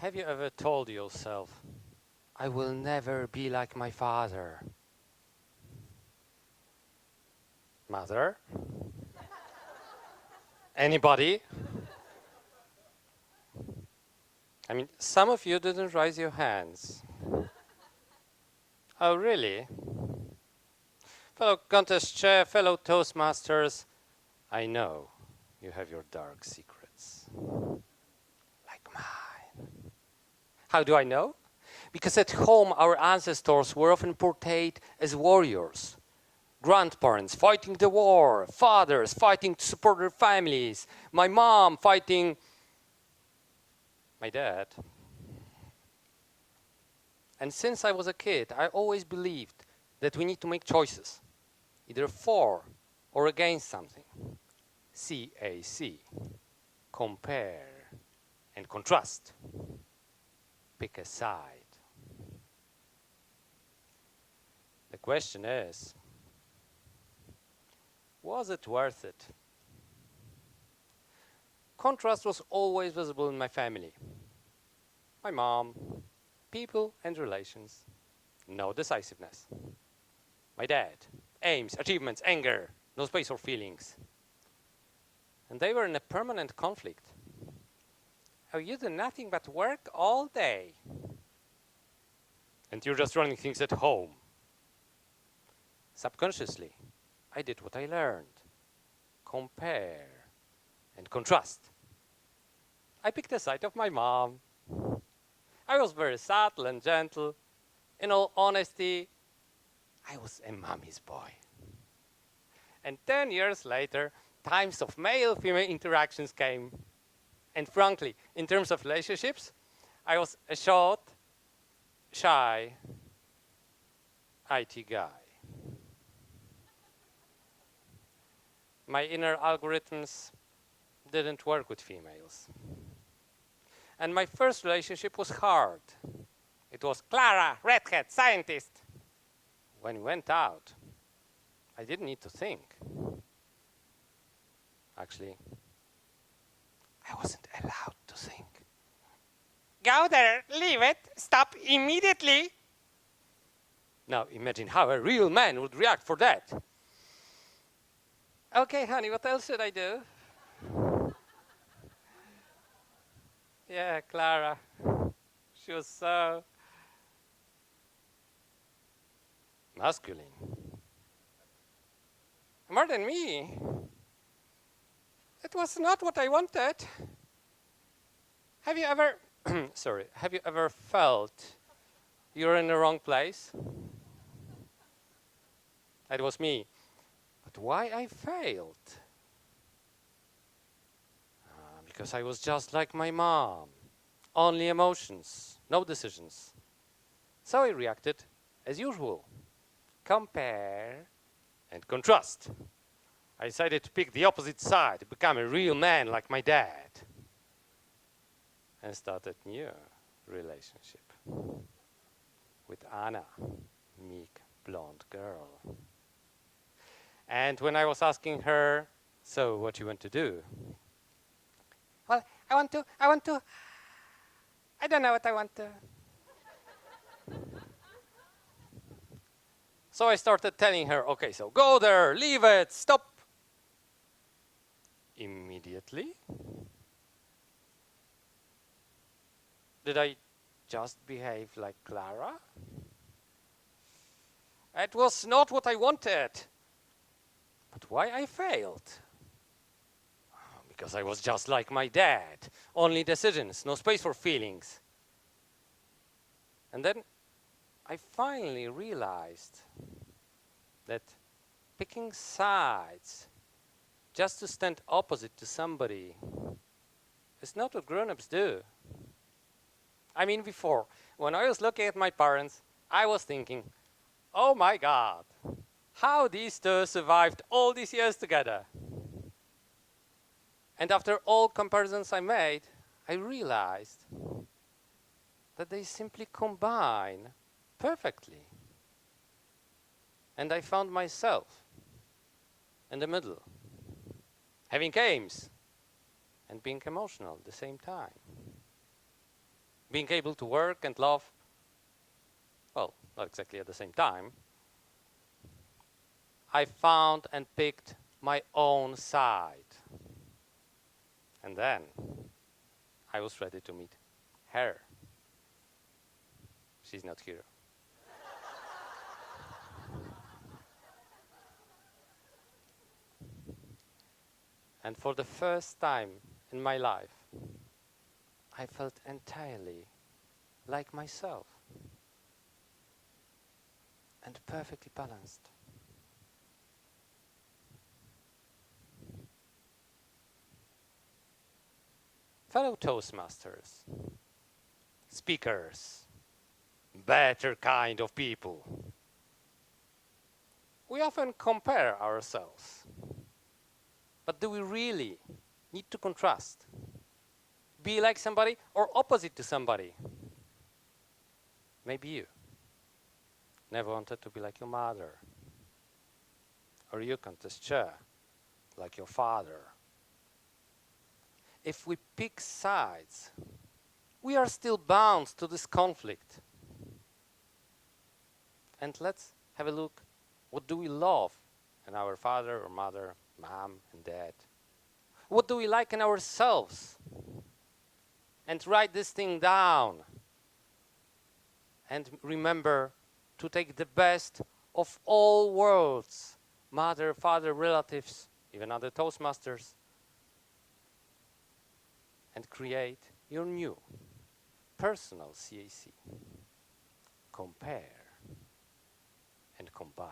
Have you ever told yourself, I will never be like my father? Mother? Anybody? I mean, some of you didn't raise your hands. Oh, really? Fellow contest chair, fellow Toastmasters, I know you have your dark secrets. Like mine. How do I know? Because at home our ancestors were often portrayed as warriors. Grandparents fighting the war, fathers fighting to support their families, my mom fighting my dad. And since I was a kid, I always believed that we need to make choices, either for or against something. CAC, compare and contrast. Pick a side. The question is, was it worth it? Contrast was always visible in my family. My mom, people and relations, no decisiveness. My dad, aims, achievements, anger, no space for feelings. And they were in a permanent conflict. Oh, you do nothing but work all day. And you're just running things at home. Subconsciously, I did what I learned. Compare and contrast. I picked the side of my mom. I was very subtle and gentle. In all honesty, I was a mommy's boy. And 10 years later, times of male-female interactions came. And frankly, in terms of relationships, I was a short, shy, IT guy. My inner algorithms didn't work with females. And my first relationship was hard. It was Clara, redhead, scientist. When we went out, I didn't need to think. Actually, I wasn't allowed to think. Go there, leave it, stop immediately. Now imagine how a real man would react for that. Okay, honey, what else should I do? Yeah, Clara. She was so masculine. More than me. It was not what I wanted. Have you ever, have you ever felt you're in the wrong place? That was me. But why I failed? Because I was just like my mom. Only emotions, no decisions. So I reacted as usual. Compare and contrast. I decided to pick the opposite side, to become a real man like my dad. And started a new relationship with Anna, meek blonde girl. And when I was asking her, so what you want to do? Well, I don't know what I want to. So I started telling her, okay, so go there, leave it, stop. Immediately? Did I just behave like Clara? It was not what I wanted. But why I failed? Because I was just like my dad. Only decisions, no space for feelings. And then I finally realized that picking sides just to stand opposite to somebody is not what grown-ups do. I mean, before, when I was looking at my parents, I was thinking, oh my God, how these two survived all these years together. And after all comparisons I made, I realized that they simply combine perfectly. And I found myself in the middle, having aims and being emotional at the same time. being able to work and love, well, not exactly at the same time, I found and picked my own side. And then I was ready to meet her. She's not here. And for the first time in my life, I felt entirely like myself and perfectly balanced. Fellow Toastmasters, speakers, better kind of people, we often compare ourselves. But do we really need to contrast? Be like somebody or opposite to somebody? Maybe you never wanted to be like your mother. Or you can't just share like your father. If we pick sides, we are still bound to this conflict. And let's have a look. What do we love in our father or mother, mom and dad? What do we like in ourselves? And write this thing down. And remember to take the best of all worlds. Mother, father, relatives, even other Toastmasters. And create your new personal CAC. Compare and combine.